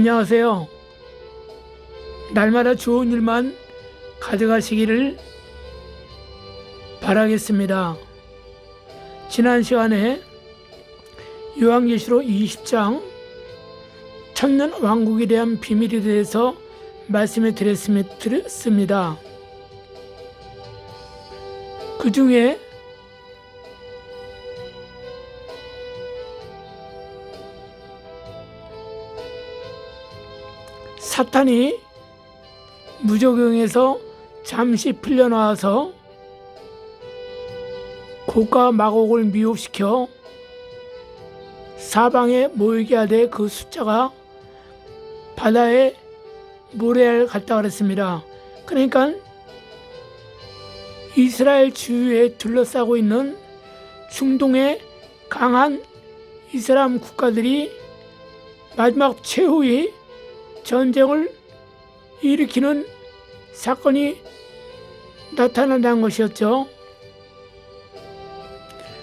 안녕하세요. 날마다 좋은 일만 가져가시기를 바라겠습니다. 지난 시간에 요한계시록 20장 천년 왕국에 대한 비밀에 대해서 말씀을 드렸습니다. 그 중에 사탄이 무적용에서 잠시 풀려나와서 곡과 마곡을 미혹시켜 사방에 모이게 하되 그 숫자가 바다에 모래알 같다 그랬습니다. 그러니까 이스라엘 주위에 둘러싸고 있는 중동의 강한 이슬람 국가들이 마지막 최후의 전쟁을 일으키는 사건이 나타난다는 것이었죠.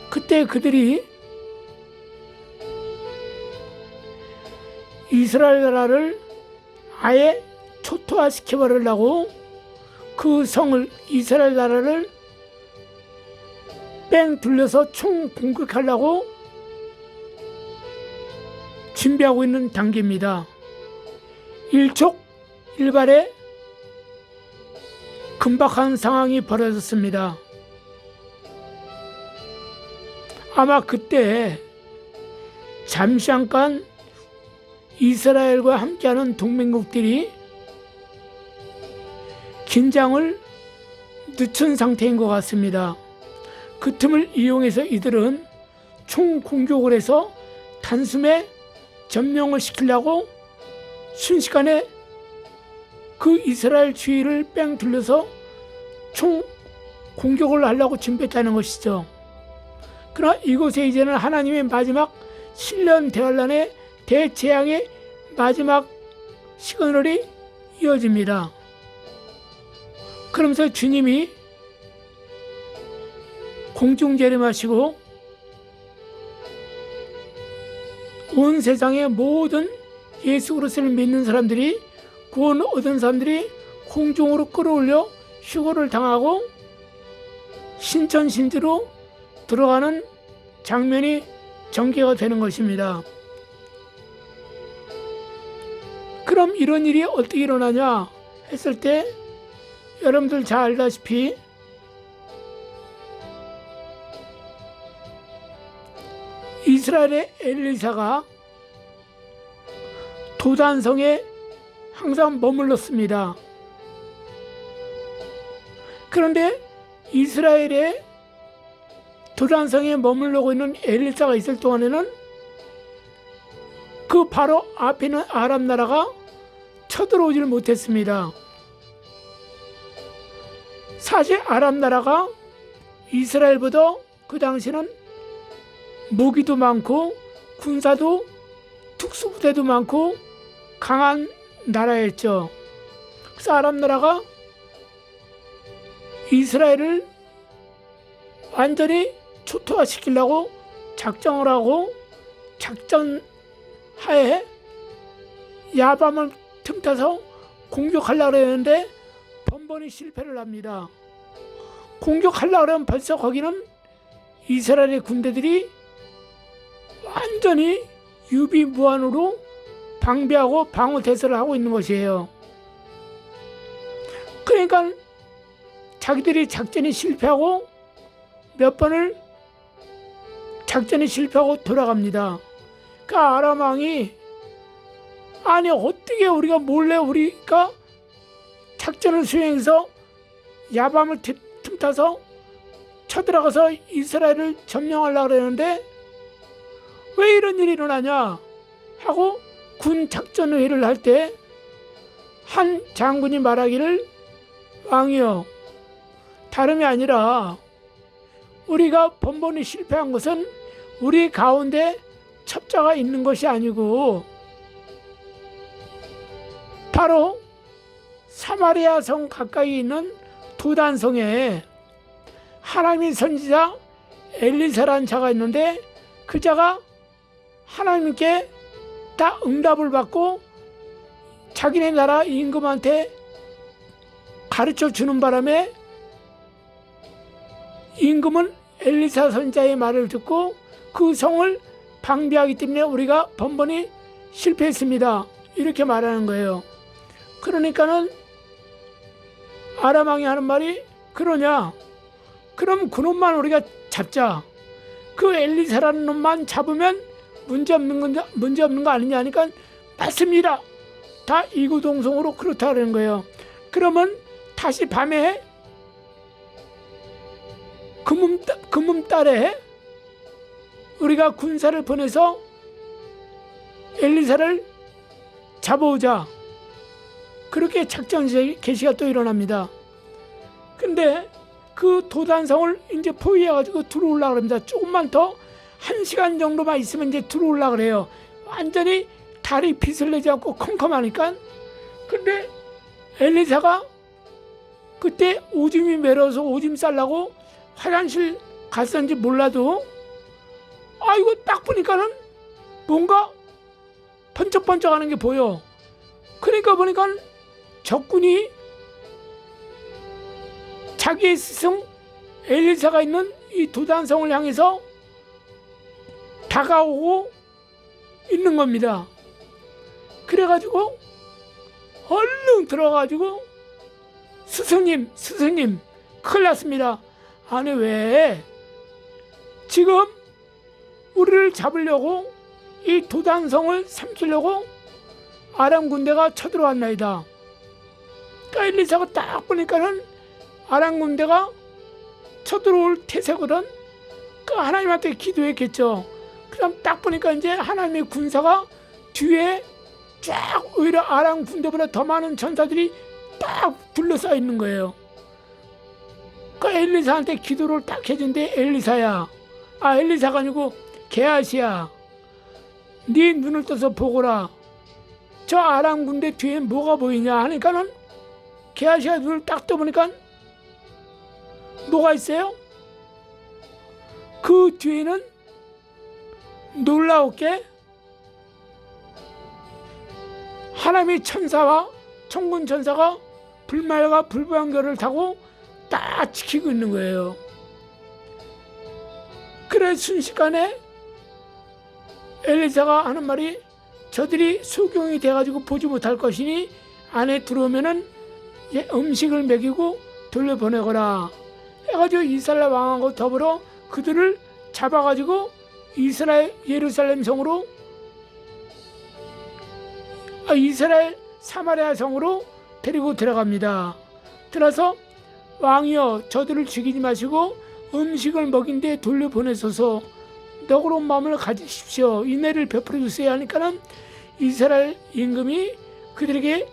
그때 그들이 이스라엘 나라를 아예 초토화시켜버리려고 그 성을 이스라엘 나라를 뺑 둘러서 총 공격하려고 준비하고 있는 단계입니다. 일촉일발의 긴박한 상황이 벌어졌습니다. 아마 그때 잠시잠깐 이스라엘과 함께하는 동맹국들이 긴장을 늦춘 상태인 것 같습니다. 그 틈을 이용해서 이들은 총공격을 해서 단숨에 점령을 시키려고 순식간에 그 이스라엘 주위를 뺑 둘러서 총 공격을 하려고 준비했다는 것이죠. 그러나 이곳에 이제는 하나님의 마지막 신년 대환란의 대재앙의 마지막 시그널이 이어집니다. 그러면서 주님이 공중 재림하시고 온 세상의 모든 예수 그리스도를 믿는 사람들이 구원 얻은 사람들이 공중으로 끌어올려 휴거를 당하고 신천신지로 들어가는 장면이 전개가 되는 것입니다. 그럼 이런 일이 어떻게 일어나냐 했을 때 여러분들 잘 알다시피 이스라엘의 엘리사가 도단성에 항상 머물렀습니다. 그런데 이스라엘의 도단성에 머물러고 있는 엘리사가 있을 동안에는 그 바로 앞에 있는 아람 나라가 쳐들어오질 못했습니다. 사실 아람 나라가 이스라엘보다 그 당시는 무기도 많고 군사도 특수부대도 많고 강한 나라였죠. 그래서 아람 나라가 이스라엘을 완전히 초토화시키려고 작정을 하고 작전하에 야밤을 틈타서 공격하려고 했는데 번번이 실패를 합니다. 공격하려고 하면 벌써 거기는 이스라엘의 군대들이 완전히 유비무환으로 방비하고 방어태세를 하고 있는 것이에요. 그러니까 자기들이 작전이 실패하고 몇 번을 작전이 실패하고 돌아갑니다. 그 아람 왕이 아니 어떻게 우리가 몰래 우리가 작전을 수행해서 야밤을 틈타서 쳐들어가서 이스라엘을 점령하려고 그러는데 왜 이런 일이 일어나냐 하고 군 작전회의를 할 때 한 장군이 말하기를 왕이여 다름이 아니라 우리가 번번이 실패한 것은 우리 가운데 첩자가 있는 것이 아니고 바로 사마리아 성 가까이 있는 도단성에 하나님의 선지자 엘리사라는 자가 있는데 그 자가 하나님께 다 응답을 받고 자기네 나라 임금한테 가르쳐 주는 바람에 임금은 엘리사 선지자의 말을 듣고 그 성을 방비하기 때문에 우리가 번번이 실패했습니다. 이렇게 말하는 거예요. 그러니까는 아람 왕이 하는 말이, 그러냐? 그럼 그놈만 우리가 잡자. 그 엘리사라는 놈만 잡으면 문제 없는 거 아니냐 하니까, 맞습니다. 다 이구동성으로 그렇다는 거예요. 그러면 다시 밤에 금음달에 우리가 군사를 보내서 엘리사를 잡아오자. 그렇게 작전 개시가 또 일어납니다. 근데 그 도단성을 이제 포위해가지고 들어오려고 합니다. 조금만 더 1시간 정도만 있으면 이제 들어오려고 그래요. 완전히 달이 빛을 내지 않고 컴컴하니까. 근데 엘리사가 그때 오줌이 메러서 오줌 싸려고 화장실 갔었는지 몰라도, 이거 딱 보니까는 뭔가 번쩍번쩍 하는 게 보여. 그러니까 보니까 적군이 자기의 스승 엘리사가 있는 이 도단성을 향해서 다가오고 있는 겁니다. 그래가지고 얼른 들어가가지고 스승님 큰일 났습니다. 아니, 왜 지금 우리를 잡으려고 이 도단성을 삼키려고 아람 군대가 쳐들어왔나이다. 그러니까 엘리사가 딱 보니까는 아람 군대가 쳐들어올 태세거든. 그 하나님한테 기도했겠죠. 그럼 딱 보니까 이제 하나님의 군사가 뒤에 쫙 오히려 아람 군대보다 더 많은 전사들이 딱 둘러싸여 있는 거예요. 그 엘리사한테 기도를 딱 해준대. 엘리사야, 엘리사가 아니고 게하시야, 네 눈을 떠서 보거라. 저 아람 군대 뒤에 뭐가 보이냐 하니까는 게하시가 눈을 딱 떠보니까 뭐가 있어요? 그 뒤에는 놀라웠게 하나님의 천사와 천군 천사가 불말과 불방결을 타고 딱 지키고 있는 거예요. 그래 순식간에 엘리사가 하는 말이, 저들이 소경이 돼가지고 보지 못할 것이니 안에 들어오면은 음식을 먹이고 돌려보내거라 해가지고 이스라엘 왕하고 더불어 그들을 잡아가지고 예루살렘 성으로, 이스라엘 사마리아 성으로 데리고 들어갑니다. 들어서 왕이여, 저들을 죽이지 마시고 음식을 먹인 데 돌려보내소서. 너그러운 마음을 가지십시오. 인내를 베풀어 주세요 하니까는 이스라엘 임금이 그들에게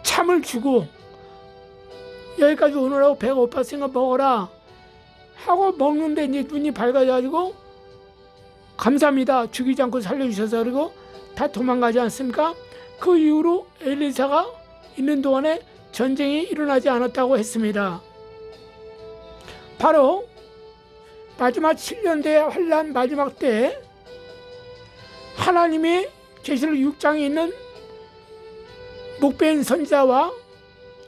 참을 주고, 여기까지 오느라고 배가 고팠으니까 먹어라 하고 먹는데 이제 눈이 밝아져가지고, 감사합니다, 죽이지 않고 살려주셔서. 그리고 다 도망가지 않습니까? 그 이후로 엘리사가 있는 동안에 전쟁이 일어나지 않았다고 했습니다. 바로 마지막 7년대 환란 마지막 때 하나님의 계시록 6장에 있는 목배인 선지자와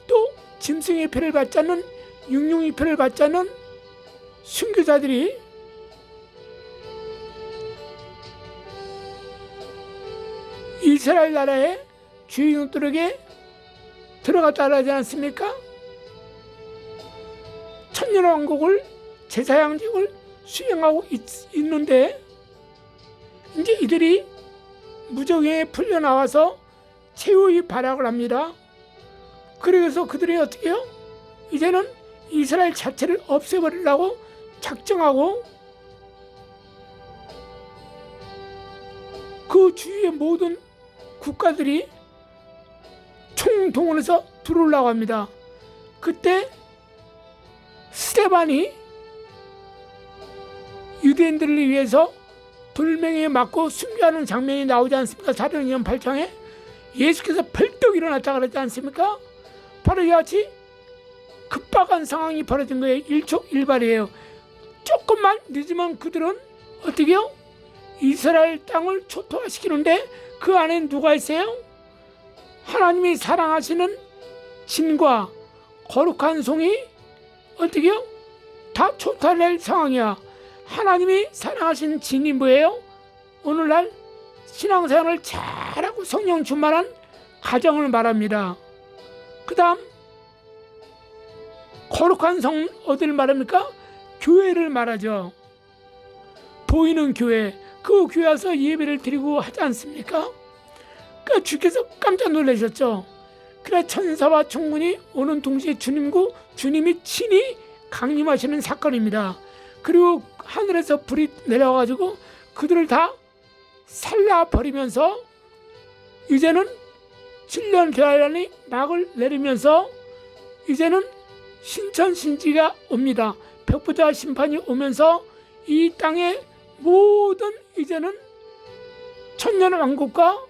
또 짐승의 표를 받지 않는 육룡의 표를 받지 않는 순교자들이 이스라엘 나라의 주인들에게 들어갔다 하지 않습니까? 천년왕국을 제사양직을 수행하고 있는데 이제 이들이 무적에 풀려나와서 최후의 발악을 합니다. 그래서 그들이 어떻게 해요? 이제는 이스라엘 자체를 없애버리려고 작정하고 그 주위의 모든 국가들이 총동원해서 들어오려고 합니다. 그때 스데반이 유대인들을 위해서 돌멩이에 맞고 순교하는 장면이 나오지 않습니까? 사도행전 8장에 예수께서 벌떡 일어났다 그러지 않습니까? 바로 이같이 급박한 상황이 벌어진 거예요. 일촉일발이에요. 조금만 늦으면 그들은 어떻게 해요? 이스라엘 땅을 초토화시키는데 그 안에 누가 있어요? 하나님이 사랑하시는 진과 거룩한 송이 어떻게요? 다 초토화될 상황이야. 하나님이 사랑하시는 진이 뭐예요? 오늘날 신앙생활을 잘하고 성령 충만한 가정을 말합니다. 그 다음 거룩한 성 어디를 말합니까? 교회를 말하죠. 보이는 교회, 그 교회 와서 예배를 드리고 하지 않습니까? 그러니까 주께서 깜짝 놀라셨죠. 그래 천사와 천군이 오는 동시에 주님이 친히 강림하시는 사건입니다. 그리고 하늘에서 불이 내려와가지고 그들을 다 살라버리면서 이제는 7년 대환란이 막을 내리면서 이제는 신천신지가 옵니다. 벽부자 심판이 오면서 이 땅의 모든 이제는 천년왕국과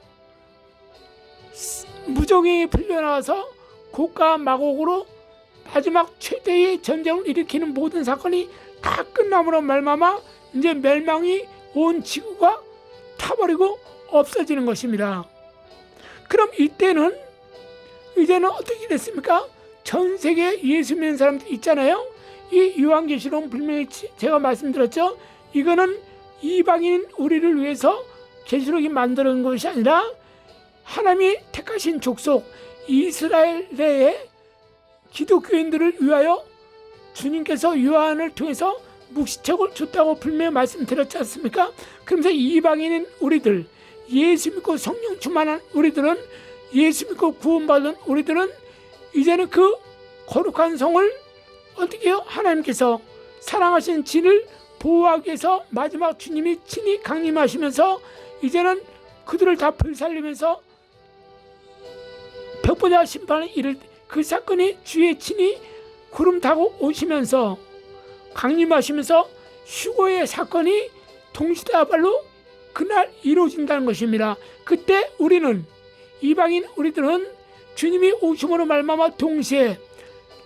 무적행이 풀려나와서 고가 마곡으로 마지막 최대의 전쟁을 일으키는 모든 사건이 다 끝남으로 말미암아 이제 멸망이 온 지구가 타버리고 없어지는 것입니다. 그럼 이때는 이제는 어떻게 됐습니까? 전 세계에 예수 믿는 사람들 있잖아요. 이 요한계시록 분명히 제가 말씀드렸죠. 이거는 이방인 우리를 위해서 계시록이 만들어진 것이 아니라 하나님이 택하신 족속 이스라엘 내에 기독교인들을 위하여 주님께서 요한을 통해서 묵시책을 줬다고 분명히 말씀드렸지 않습니까? 그러면서 이방인인 우리들, 예수 믿고 성령 충만한 우리들은, 예수 믿고 구원받은 우리들은 이제는 그 거룩한 성을 어떻게 해요? 하나님께서 사랑하신 진을 보호하기 위해서 마지막 주님이 친히 강림하시면서 이제는 그들을 다 불살리면서 벽보자 심판을 이를 그 사건이 주의 친히 구름 타고 오시면서 강림하시면서 휴거의 사건이 동시다발로 그날 이루어진다는 것입니다. 그때 우리는 이방인 우리들은 주님이 오심으로 말미암아 동시에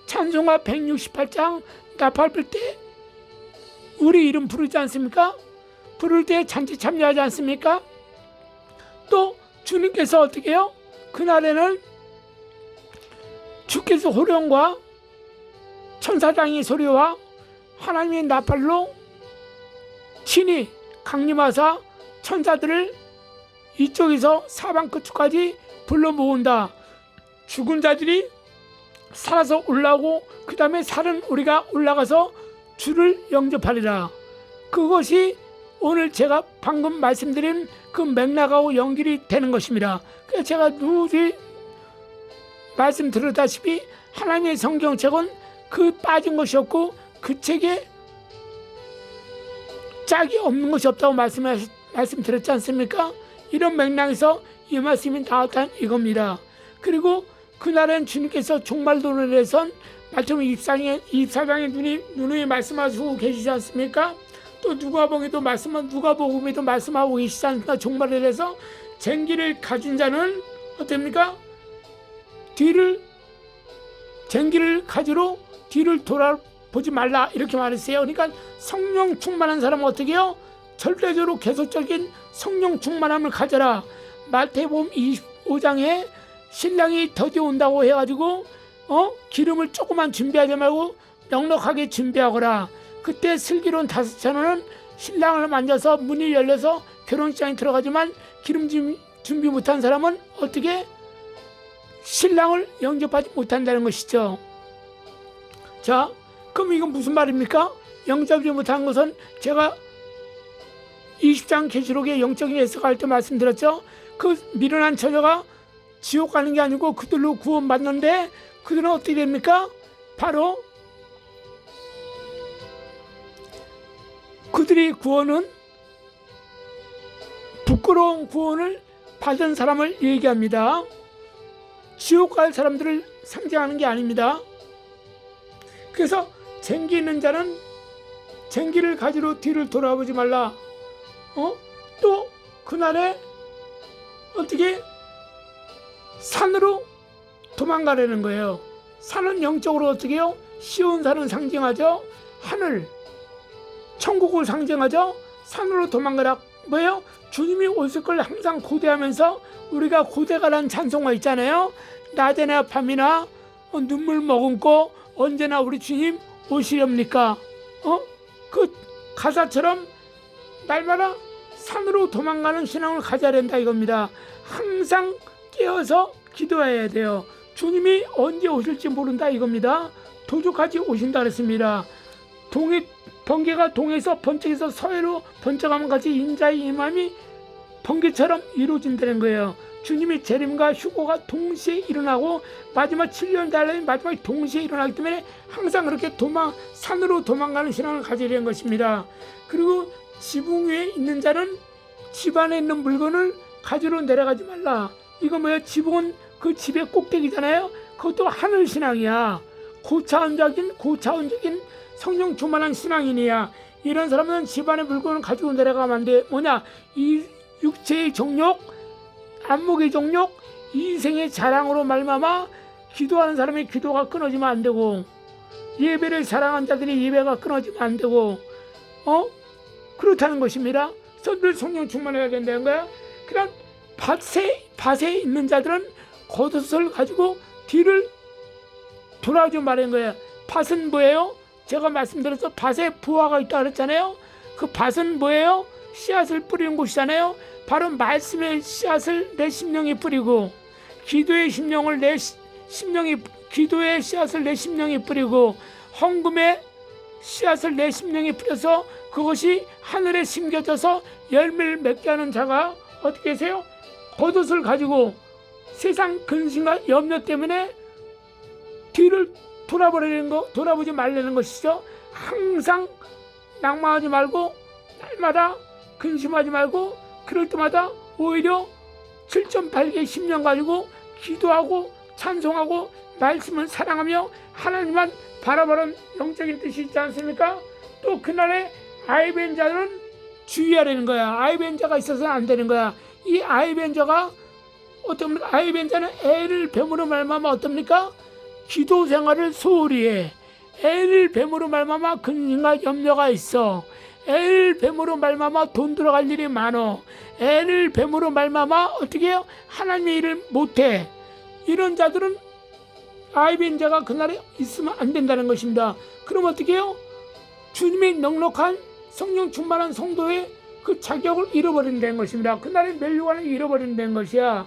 찬송가 168장 나팔 불 때 우리 이름 부르지 않습니까? 부를 때 잔치 참여하지 않습니까? 또 주님께서 어떻게 해요? 그날에는 주께서 호령과 천사장의 소리와 하나님의 나팔로 친히 강림하사 천사들을 이쪽에서 사방 끝까지 불러 모은다. 죽은 자들이 살아서 올라오고 그 다음에 살은 우리가 올라가서 주를 영접하리라. 그것이 오늘 제가 방금 말씀드린 그 맥락하고 연결이 되는 것입니다. 그래서 제가 누누이 말씀드렸다시피 하나님의 성경책은 그 빠진 것이 없고 그 책에 짝이 없는 것이 없다고 말씀드렸지 않습니까? 이런 맥락에서 이 말씀이 나왔다는 이겁니다. 그리고 그날은 주님께서 종말론을 해선 마태복음 24장에 누누이 말씀하시고 계시지 않습니까? 또 누가복음에도 말씀하고 계시지 않습니까? 종말에 대해서 쟁기를 가진 자는 어떻습니까? 쟁기를 가지러 뒤를 돌아보지 말라 이렇게 말했어요. 그러니까 성령 충만한 사람은 어떻게 해요? 절대적으로 계속적인 성령 충만함을 가져라. 마태복음 25장에 신랑이 더디 온다고 해가지고 기름을 조금만 준비하지 말고 넉넉하게 준비하거라. 그때 슬기로운 5천원은 신랑을 만져서 문이 열려서 결혼식장에 들어가지만 기름 준비 못한 사람은 어떻게 신랑을 영접하지 못한다는 것이죠. 자, 그럼 이건 무슨 말입니까? 영접하지 못한 것은 제가 20장 계시록의 영적인 해석할 때 말씀드렸죠. 그 미련한 처녀가 지옥 가는 게 아니고 그들로 구원받는데 그들은 어떻게 됩니까? 바로 그들의 구원은 부끄러운 구원을 받은 사람을 얘기합니다. 지옥 갈 사람들을 상징하는 게 아닙니다. 그래서 쟁기 있는 자는 쟁기를 가지러 뒤를 돌아보지 말라. 또 그날에 어떻게 산으로 도망가려는 거예요. 산은 영적으로 어떻게 해요? 시온 산은 상징하죠. 하늘, 천국을 상징하죠. 산으로 도망가라. 뭐예요? 주님이 오실 걸 항상 고대하면서 우리가 고대가라는 찬송가 있잖아요. 낮이나 밤이나 눈물 머금고 언제나 우리 주님 오시렵니까? 그 가사처럼 날마다 산으로 도망가는 신앙을 가져야 된다 이겁니다. 항상 깨어서 기도해야 돼요. 주님이 언제 오실지 모른다 이겁니다. 도둑같이 오신다 그랬습니다. 번개가 동에서 번쩍해서 서해로 번쩍하면 같이 인자의 임함이 번개처럼 이루어진다는 거예요. 주님의 재림과 휴거가 동시에 일어나고 마지막 7년 달에 마지막에 동시에 일어나기 때문에 항상 그렇게 산으로 도망가는 신앙을 가져야 되는 것입니다. 그리고 지붕 위에 있는 자는 집안에 있는 물건을 가지러 내려가지 말라. 이거 뭐야? 지붕은 그 집의 꼭대기잖아요. 그것도 하늘 신앙이야. 고차원적인 성령 충만한 신앙인이야. 이런 사람은 집안의 물건을 가지고 내려가면 안 돼. 뭐냐? 이 육체의 정욕, 안목의 정욕, 이생의 자랑으로 말미암아 기도하는 사람의 기도가 끊어지면 안 되고, 예배를 사랑한 자들의 예배가 끊어지면 안 되고, 그렇다는 것입니다. 늘 성령 충만해야 된다는 거야. 그냥 밭에 있는 자들은 겉옷을 가지고 뒤를 돌아오지 말라는 거예요. 밭은 뭐예요? 제가 말씀드려서 밭에 부화가 있다 그랬잖아요. 그 밭은 뭐예요? 씨앗을 뿌리는 곳이잖아요. 바로 말씀의 씨앗을 내 심령이 뿌리고, 기도의 씨앗을 내 심령이 뿌리고, 헌금의 씨앗을 내 심령이 뿌려서 그것이 하늘에 심겨져서 열매를 맺게 하는 자가 어떻게 하세요? 겉옷을 가지고 세상 근심과 염려 때문에 뒤를 돌아보지 말라는 것이죠. 항상 낭망하지 말고 날마다 근심하지 말고 그럴 때마다 오히려 7.8개의 심령 가지고 기도하고 찬송하고 말씀을 사랑하며 하나님만 바라보는 영적인 뜻이 있지 않습니까? 또 그날에 아이벤자는 주의하라는 거야. 아이벤자가 있어서는 안 되는 거야. 이 아이벤자가 어떻습니까? 아이벤자는 애를 뱀으로 말미암아 어떻습니까? 기도 생활을 소홀히 해. 애를 뱀으로 말미암아 근심과 염려가 있어. 애를 뱀으로 말미암아 돈 들어갈 일이 많어. 애를 뱀으로 말미암아 어떻게 해요? 하나님의 일을 못해. 이런 자들은 아이벤자가 그날에 있으면 안 된다는 것입니다. 그럼 어떻게 해요? 주님의 넉넉한 성령 충만한 성도의 그 자격을 잃어버린다는 것입니다. 그날의 멸류관을 잃어버린다는 것이야.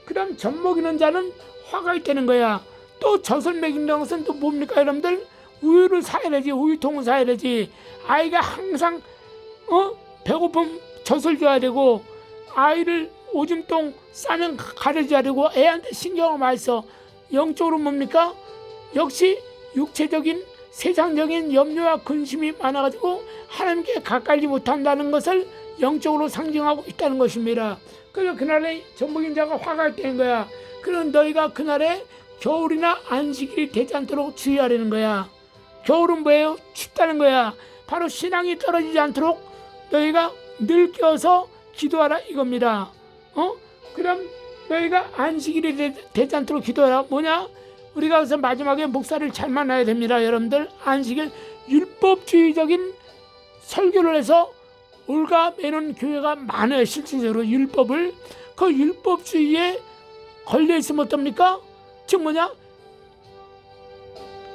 그 다음 젖 먹이는 자는 화가 있다는 거야. 또 젖을 먹인다는 것은 또 뭡니까 여러분들? 우유를 사야 되지. 우유통을 사야 되지. 아이가 항상 배고픔 젖을 줘야 되고, 아이를 오줌똥 싸면 가려줘야 되고, 애한테 신경을 많이 써. 영적으로 뭡니까? 역시 육체적인 세상적인 염려와 근심이 많아가지고 하나님께 가까이 못한다는 것을 영적으로 상징하고 있다는 것입니다. 그래서 그날에 젖먹인 자가 화가 있다는 거야. 그런 너희가 그날에 겨울이나 안식일이 되지 않도록 주의하라는 거야. 겨울은 뭐예요? 춥다는 거야. 바로 신앙이 떨어지지 않도록 너희가 늘 깨어서 기도하라 이겁니다. 그럼 너희가 안식일이 되지 않도록 기도하라. 뭐냐? 우리가 그래서 마지막에 목사를 잘 만나야 됩니다. 여러분들 안식일 율법주의적인 설교를 해서 올가매는 교회가 많아요. 실질적으로 율법을 그 율법주의에 걸려있으면 어떻습니까? 즉 뭐냐?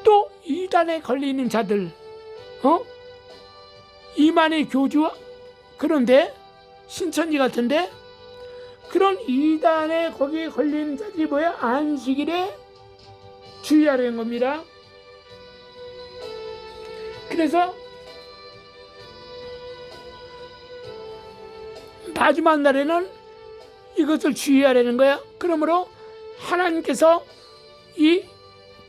또 이단에 걸려있는 자들 이만희 교주 그런데 신천지 같은데 그런 이단에 거기에 걸려있는 자들이 뭐야? 안식일에 주의하라는 겁니다. 그래서 마지막 날에는 이것을 주의하라는 거야. 그러므로 하나님께서 이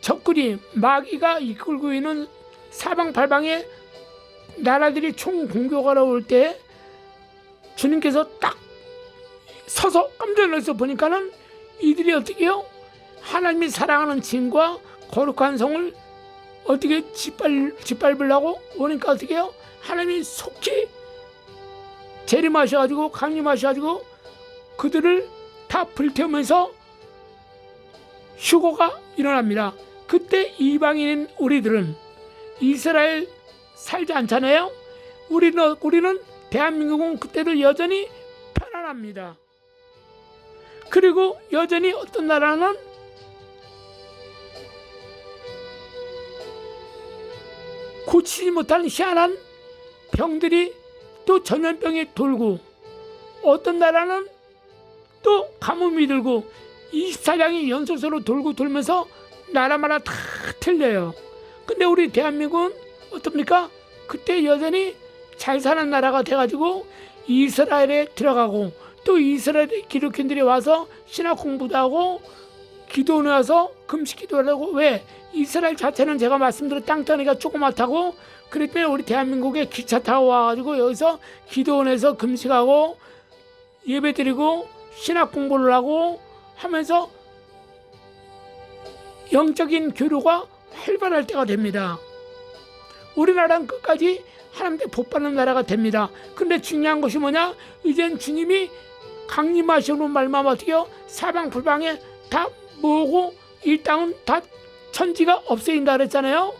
적그리 마귀가 이끌고 있는 사방팔방에 나라들이 총 공격하러 올 때 주님께서 딱 서서 깜짝 놀라서 보니까는 이들이 어떻게 해요? 하나님이 사랑하는 진과 거룩한 성을 어떻게 짓밟으려고 오니까 어떻게 해요? 하나님이 속히 재림하셔가지고 강림하셔가지고 그들을 다 불태우면서 휴거가 일어납니다. 그때 이방인인 우리들은 이스라엘 살지 않잖아요. 우리는 대한민국은 그때도 여전히 편안합니다. 그리고 여전히 어떤 나라는 고치지 못한 희한한 병들이 또 전염병이 돌고, 어떤 나라는 또 가뭄이 들고, 24장이 연속으로 돌고 돌면서 나라마다 다 틀려요. 근데 우리 대한민국은 어떻습니까? 그때 여전히 잘 사는 나라가 돼가지고 이스라엘에 들어가고, 또 이스라엘 기독교인들이 와서 신학 공부도 하고 기도원에 와서 금식 기도를 하고. 왜? 이스라엘 자체는 제가 말씀드린 땅덩이가 조그맣다고, 그랬기 때문에 우리 대한민국에 기차 타고 와가지고 여기서 기도원에서 금식하고 예배드리고 신학 공부를 하고 하면서 영적인 교류가 활발할 때가 됩니다. 우리나라는 끝까지 하나님께 복받는 나라가 됩니다. 근데 중요한 것이 뭐냐? 이젠 주님이 강림하시는 말만 어떻게요? 사방불방에 다 모으고 이 땅은 다 천지가 없어진다 그랬잖아요.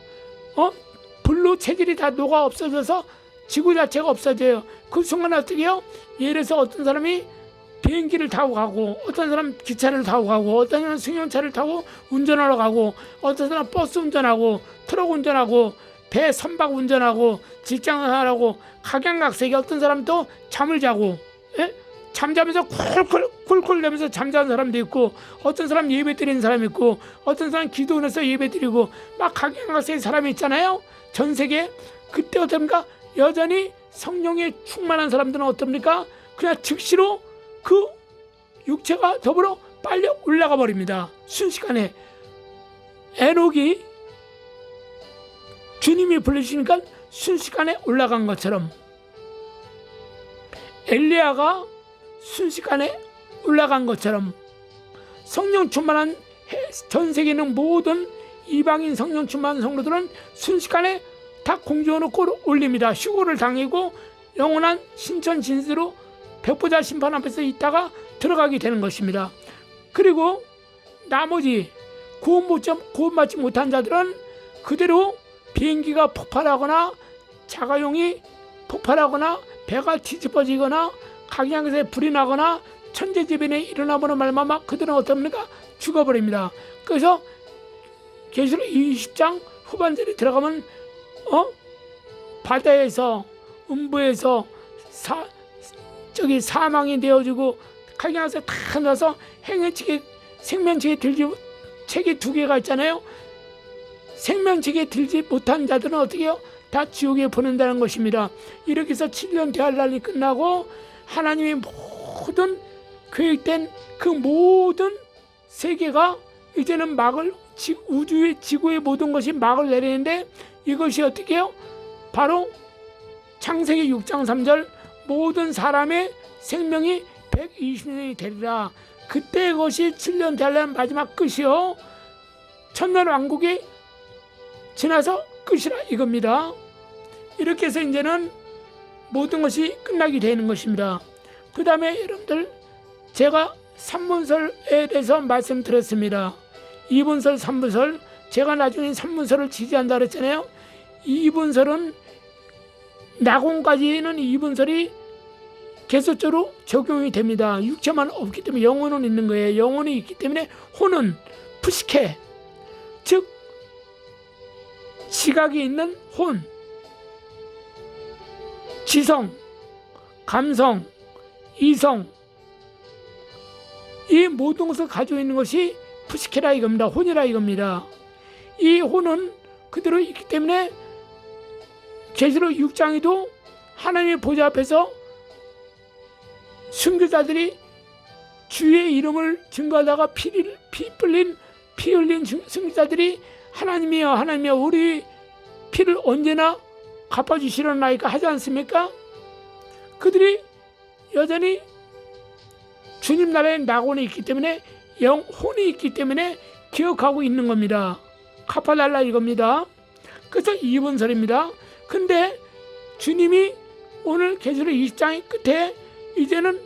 불로 체질이 다 녹아 없어져서 지구 자체가 없어져요. 그 순간 어떻게 해요? 예를 들어서 어떤 사람이 비행기를 타고 가고, 어떤 사람 기차를 타고 가고, 어떤 사람 승용차를 타고 운전하러 가고, 어떤 사람 버스 운전하고, 트럭 운전하고, 배 선박 운전하고, 직장을 하라고 각양각색이, 어떤 사람 또 잠을 자고, 잠자면서 콜콜 내면서 잠자는 사람도 있고, 어떤 사람 예배 드리는 사람이 있고, 어떤 사람 기도원에서 예배 드리고, 막 각양각색의 사람이 있잖아요. 전 세계. 그때 어떻습니까? 여전히 성령에 충만한 사람들은 어떻습니까? 그냥 즉시로 그 육체가 더불어 빨리 올라가 버립니다. 순식간에. 에녹이 주님이 불러주시니까 순식간에 올라간 것처럼, 엘리야가 순식간에 올라간 것처럼, 성령 충만한 전 세계에 있는 모든 이방인 성령 충만한 성도들은 순식간에 다 공중으로 올립니다. 휴고를 당하고 영원한 신천 진수로 백보자 심판 앞에서 들어가게 되는 것입니다. 그리고 나머지 구원받지 못한 자들은 그대로 비행기가 폭발하거나 자가용이 폭발하거나 배가 뒤집어지거나 각양에서 불이 나거나 천재지변이 일어나보는 말마마 그들은 어떻습니까? 죽어버립니다. 그래서 계시록 20장 후반절에 들어가면 바다에서 음부에서 사망이 되어지고 각양에서 다 나서 행여책에 생명책에 들지 책이 두 개가 있잖아요. 생명책에 들지 못한 자들은 어떻게 해요? 다 지옥에 보낸다는 것입니다. 이렇게 해서 7년 대환란이 끝나고 하나님의 모든 계획된 그 모든 세계가 이제는 우주의 지구의 모든 것이 막을 내리는데, 이것이 어떻게 해요? 바로 창세기 6장 3절 모든 사람의 생명이 120년이 되리라. 그때 것이 7년 대환란 마지막 끝이요, 천년왕국이 지나서 끝이라 이겁니다. 이렇게 해서 이제는 모든 것이 끝나게 되는 것입니다. 그 다음에 여러분들, 제가 3분설에 대해서 말씀드렸습니다. 2분설, 3분설, 제가 나중에 3분설을 지지한다 그랬잖아요. 2분설은 낙원까지는 2분설이 계속적으로 적용이 됩니다. 육체만 없기 때문에 영혼은 있는 거예요. 영혼이 있기 때문에 혼은 푸시케, 즉 지각이 있는 혼, 지성, 감성, 이성, 이 모든 것을 가지고 있는 것이 푸시케라 이겁니다. 혼이라 이겁니다. 이 혼은 그대로 있기 때문에 계시록 6장에도 하나님의 보좌 앞에서 순교자들이 주의 이름을 증거하다가 피 흘린 순교자들이 하나님이여 하나님이여 우리 피를 언제나 갚아주시려나이까 하지 않습니까? 그들이 여전히 주님 나라의 낙원이 있기 때문에 혼이 있기 때문에 기억하고 있는 겁니다. 갚아달라 이겁니다. 그래서 2분설입니다. 근데 주님이 오늘 계시록 20장의 끝에 이제는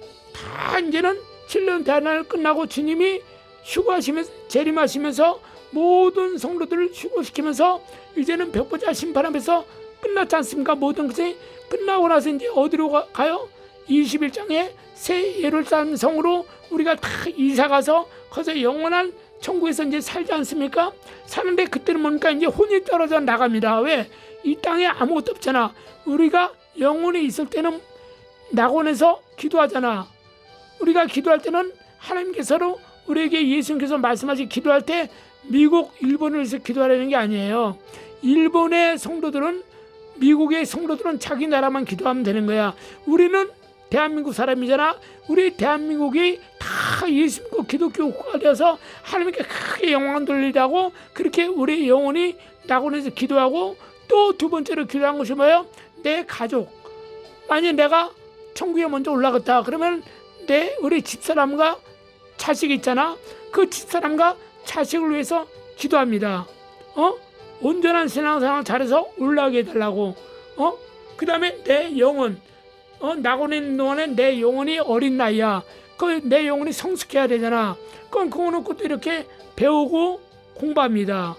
7년 대환란을 끝나고 주님이 휴거하시면서 재림하시면서 모든 성도들을 휴거시키면서 이제는 백보자 심판 앞에서 끝났지 않습니까? 모든 것이 끝나고 나서 이제 어디로 가요? 21장에 새 예루살렘 성으로 우리가 다 이사 가서 거기서 영원한 천국에서 이제 살지 않습니까? 사는데 그때는 뭡니까? 이제 혼이 떨어져 나갑니다. 왜? 이 땅에 아무것도 없잖아. 우리가 영혼이 있을 때는 낙원에서 기도하잖아. 우리가 기도할 때는 하나님께서도 우리에게 예수님께서 말씀하신 기도할 때 미국, 일본을 위해서 기도하라는 게 아니에요. 일본의 성도들은, 미국의 성도들은 자기 나라만 기도하면 되는 거야. 우리는 대한민국 사람이잖아. 우리 대한민국이 다 예수 믿고 기독교 국가가 되어서 하나님께 크게 영광 돌리라고 그렇게 우리 영혼이 낙원에서 기도하고, 또 두 번째로 기도한 것이 뭐예요? 내 가족. 만약 내가 천국에 먼저 올라갔다 그러면 우리 집사람과 자식이 있잖아. 그 집사람과 자식을 위해서 기도합니다. 온전한 신앙생활 잘해서 올라가게 해달라고. 그 다음에 내 영혼, 낙원에 있는 동안에 내 영혼이 어린 나이야. 내 영혼이 성숙해야 되잖아. 그럼 그거 놓고 또 이렇게 배우고 공부합니다.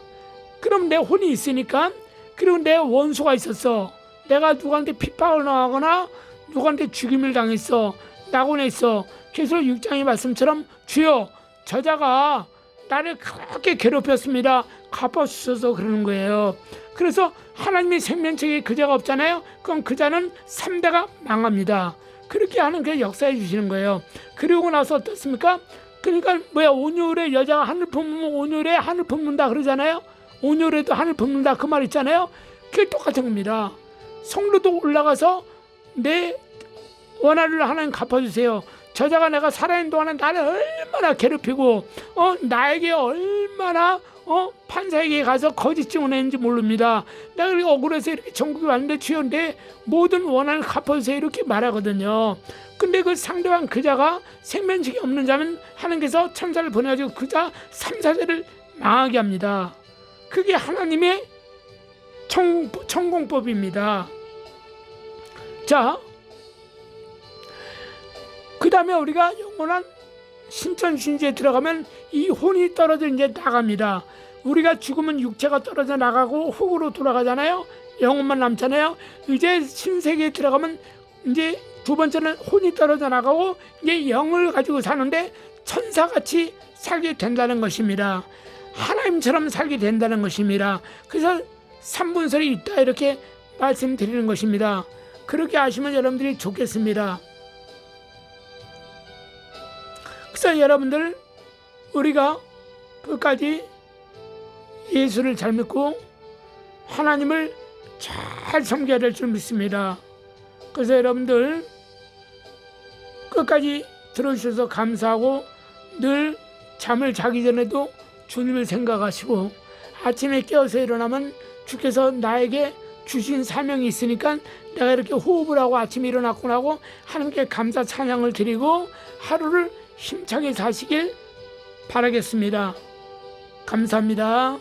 그럼 내 혼이 있으니까, 그리고 내 원수가 있었어. 내가 누구한테 핍박을 당하거나 누구한테 죽임을 당했어. 낙원에 있어. 계속 6장의 말씀처럼 주여, 저자가 나를 그렇게 괴롭혔습니다. 갚아주셔서 그러는 거예요. 그래서 하나님의 생명책에 그자가 없잖아요. 그럼 그자는 3대가 망합니다. 그렇게 하는 그 역사해 주시는 거예요. 그리고 나서 어떻습니까? 그러니까 온유울에 여자가 하늘 품으면 온유울에 하늘 품는다 그러잖아요. 온유울에도 하늘 품는다 그 말 있잖아요. 그게 똑같은 겁니다. 성도도 올라가서 내 원한을 하나님 갚아주세요. 저자가 내가 살아있는 동안에 나를 얼마나 괴롭히고 나에게 얼마나 판사에게 가서 거짓 증언했는지 모릅니다. 내가 억울해서 이렇게 전국에 왔는데 주여 내 모든 원한을 갚아주세요 이렇게 말하거든요. 근데 그 상대방 그자가 생면식이 없는 자면 하나님께서 천사를 보내가지고 그자 3, 4대를 망하게 합니다. 그게 하나님의 천공법입니다. 자, 그 다음에 우리가 영원한 신천신지에 들어가면 이 혼이 떨어져 이제 나갑니다. 우리가 죽으면 육체가 떨어져 나가고 흙으로 돌아가잖아요. 영혼만 남잖아요. 이제 신세계에 들어가면 이제 두 번째는 혼이 떨어져 나가고 이제 영을 가지고 사는데 천사같이 살게 된다는 것입니다. 하나님처럼 살게 된다는 것입니다. 그래서 삼분설이 있다 이렇게 말씀드리는 것입니다. 그렇게 아시면 여러분들이 좋겠습니다. 그래서 여러분들, 우리가 끝까지 예수를 잘 믿고 하나님을 잘 섬겨야 될 줄 믿습니다. 그래서 여러분들 끝까지 들어주셔서 감사하고, 늘 잠을 자기 전에도 주님을 생각하시고, 아침에 깨어서 일어나면 주께서 나에게 주신 사명이 있으니까 내가 이렇게 호흡을 하고 아침에 일어났구나 하고 하나님께 감사 찬양을 드리고 하루를 힘차게 사시길 바라겠습니다. 감사합니다.